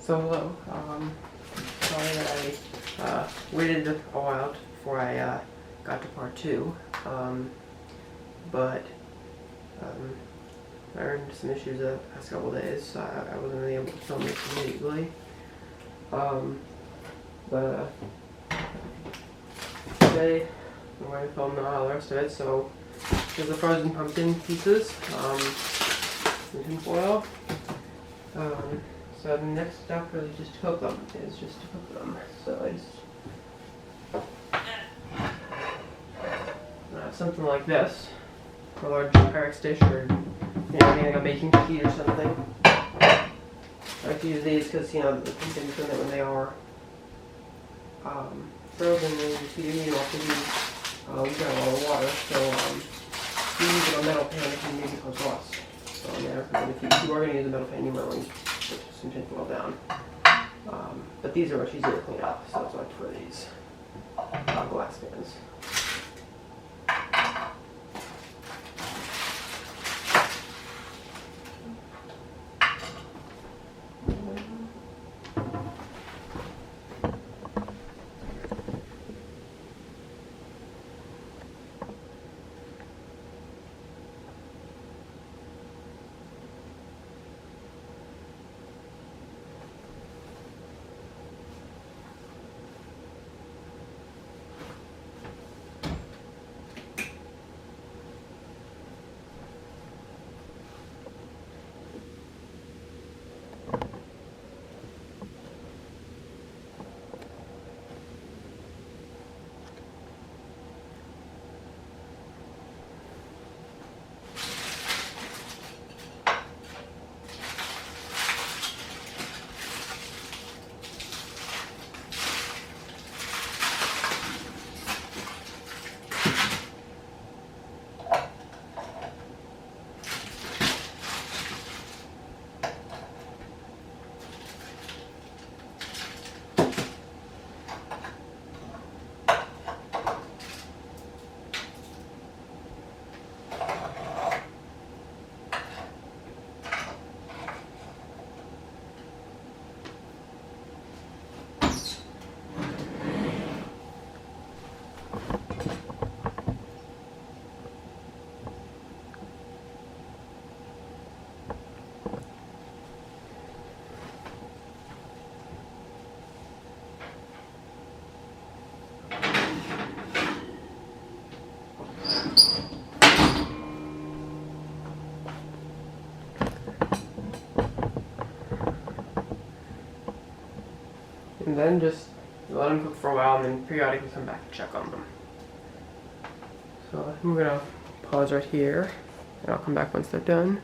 So hello. Sorry that I waited a while before I got to part 2, but I ran into some issues the past couple days, so I wasn't really able to film this immediately. But today I'm going to film the rest of it. So there's the frozen pumpkin pieces in tin foil. So the next step really just to cook them So I just something like this, for a large Pyrex dish, or getting like a baking sheet or something. I like to use these because the pumpkins in it when they are frozen, and you also use we got a lot of water, so you use it on a metal pan, it can maybe cause rust. So if you are going to use a metal pan, you might want to put some tin foil down. But these are much easier to clean up, so that's why I prefer these glass pans. And then just let them cook for a while, and then periodically come back and check on them. So I'm going to pause right here, and I'll come back once they're done.